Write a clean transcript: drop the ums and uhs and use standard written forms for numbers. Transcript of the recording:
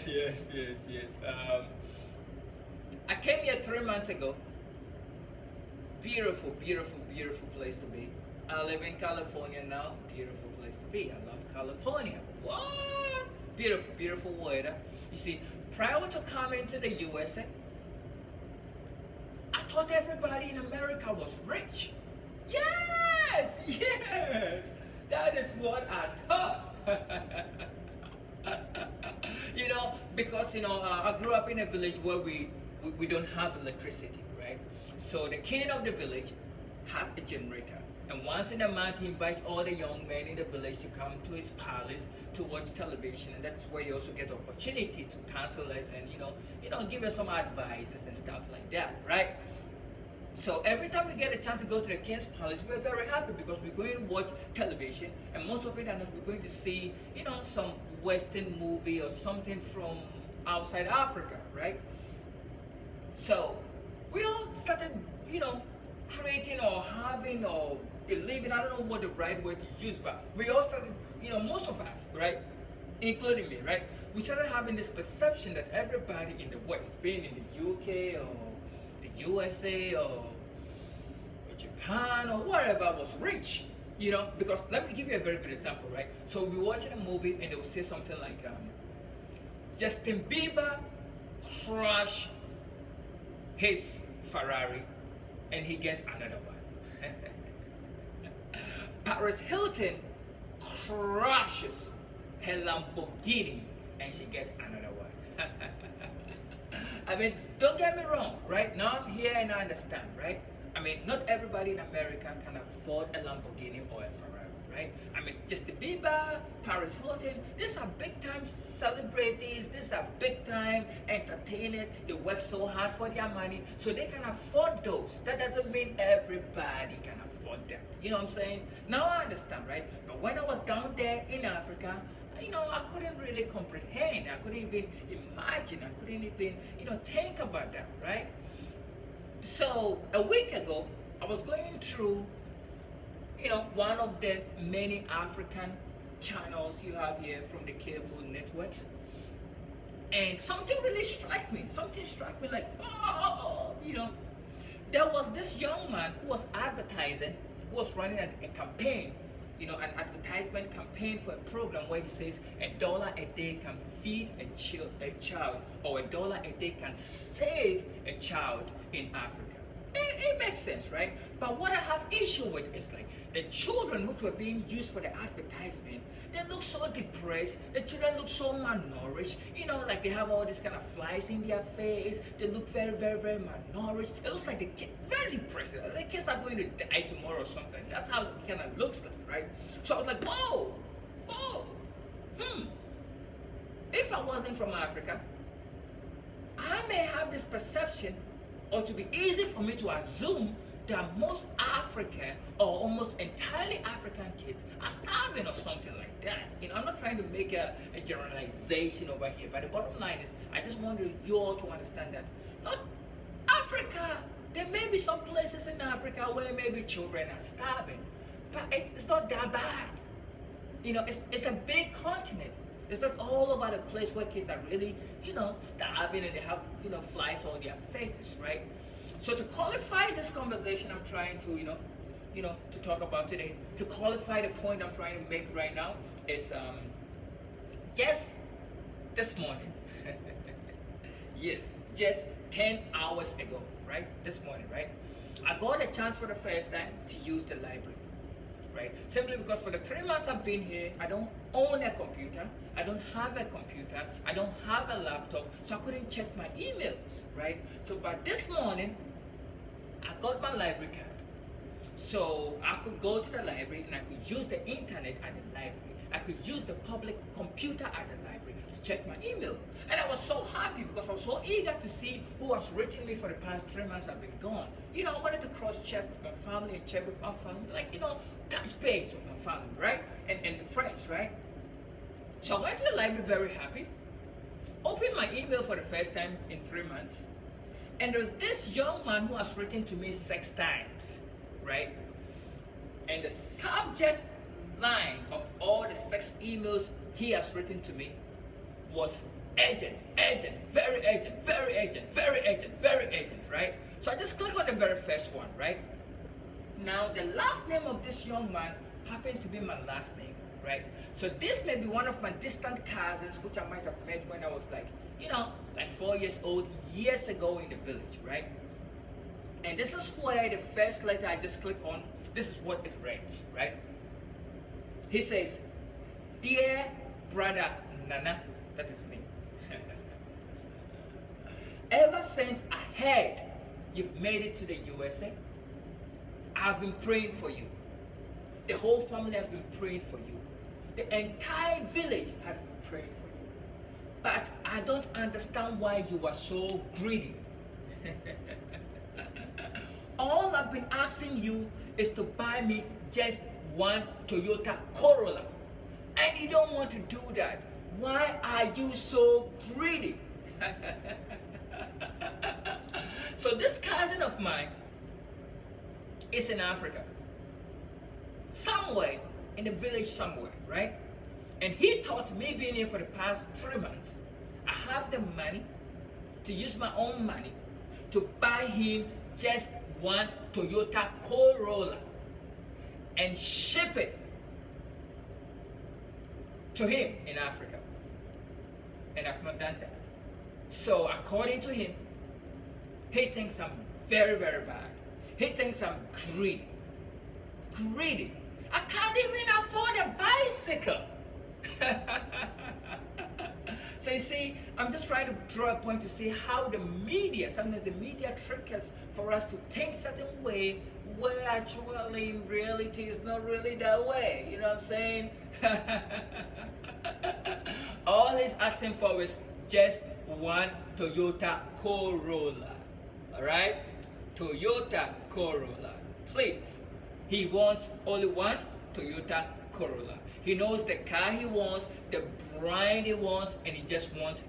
yes. I came here 3 months ago. Beautiful, beautiful, beautiful place to be. I live in California now. Beautiful place to be. I love California. What? Beautiful, beautiful weather. You see, prior to coming to the USA, I thought everybody in America was rich. Yes, yes. That is what I thought. Because I grew up in a village where we don't have electricity, right? So the king of the village has a generator, and once in a month he invites all the young men in the village to come to his palace to watch television, and that's where you also get opportunity to counsel us and give us some advices and stuff like that, right? So every time we get a chance to go to the King's Palace, we're very happy because we're going to watch television, and most of it, and we're going to see, some Western movie or something from outside Africa, right? So we all started, creating or having or believing, I don't know what the right word to use, but we all started, most of us, right, including me, right, we started having this perception that everybody in the West, being in the UK or the USA or Japan or wherever, was rich, because let me give you a very good example, right? So we'll be watching a movie and they will say something like, Justin Bieber crushed his Ferrari and he gets another one. Paris Hilton crushes her Lamborghini and she gets another one. I mean, don't get me wrong, right? Now I'm here and I understand, right? I mean, not everybody in America can afford a Lamborghini or a Ferrari, right? I mean, Justin Bieber, Paris Hilton, these are big time celebrities, these are big time entertainers. They work so hard for their money, so they can afford those. That doesn't mean everybody can afford them. You know what I'm saying? Now I understand, right? But when I was down there in Africa, I couldn't really comprehend. I couldn't even imagine. I couldn't even, think about that, right? So a week ago, I was going through, one of the many African channels you have here from the cable networks, and something really struck me. Something struck me like, oh, there was this young man who was advertising, who was running a campaign, an advertisement campaign for a program where he says $1 a day can feed a child, or $1 a day can save a child in Africa. It makes sense, right? But what I have issue with is like the children which were being used for the advertisement, they look so depressed. The children look so malnourished. Like they have all these kind of flies in their face. They look very, very, very malnourished. It looks like the kid very depressed. The kids are going to die tomorrow or something. That's how it kind of looks like, right? So I was like, whoa, if I wasn't from Africa, I may have this perception, or to be easy for me to assume, that most African or almost entirely African kids are starving or something like that. I'm not trying to make a generalization over here, but the bottom line is, I just want you all to understand that not Africa, there may be some places in Africa where maybe children are starving, but it's not that bad. It's a big continent. It's not all over the place where kids are really, starving and they have, flies on their faces, right? So to qualify this conversation I'm trying to, to talk about today, to qualify the point I'm trying to make right now is just this morning, yes, just 10 hours ago, right? This morning, right? I got a chance for the first time to use the library. Right? Simply because for the 3 months I've been here, I don't own a computer, I don't have a computer, I don't have a laptop, so I couldn't check my emails, right? So by this morning, I got my library card. So I could go to the library and I could use the internet at the library. I could use the public computer at the library to check my email. And I was so happy because I was so eager to see who was writing me for the past 3 months I've been gone. I wanted to cross-check with my family and check with my family, like, touch base with my family, right? And friends, right? So I went to the library very happy, opened my email for the first time in 3 months, and there's this young man who has written to me 6 times, right? And the subject line of all the 6 emails he has written to me was urgent, urgent, very urgent, very urgent, very urgent, very urgent, right? So I just click on the very first one, right? Now the last name of this young man happens to be my last name, right? So this may be one of my distant cousins, which I might have met when I was like, like 4 years old, years ago in the village, right? And this is where the first letter I just click on, this is what it reads, right? He says, "Dear brother Nana," that is me. "Ever since I heard you've made it to the USA, I've been praying for you. The whole family has been praying for you. The entire village has been praying for you. But I don't understand why you are so greedy. All I've been asking you is to buy me just one Toyota Corolla. And you don't want to do that. Why are you so greedy?" So this cousin of mine is in Africa. Somewhere in the village somewhere, right? And he thought me being here for the past 3 months, I have the money to use my own money to buy him just one Toyota Corolla and ship it to him in Africa. And I've not done that. So according to him, he thinks I'm very, very bad. He thinks I'm greedy. Greedy. I can't even afford a bicycle. So you see, I'm just trying to draw a point to see how the media, sometimes the media trick us for us to think certain way, where actually in reality is not really that way. You know what I'm saying? All he's asking for is just one Toyota Corolla. Alright? Toyota Corolla. Please. He wants only one Toyota Corolla. He knows the car he wants, the brand he wants, and he just wants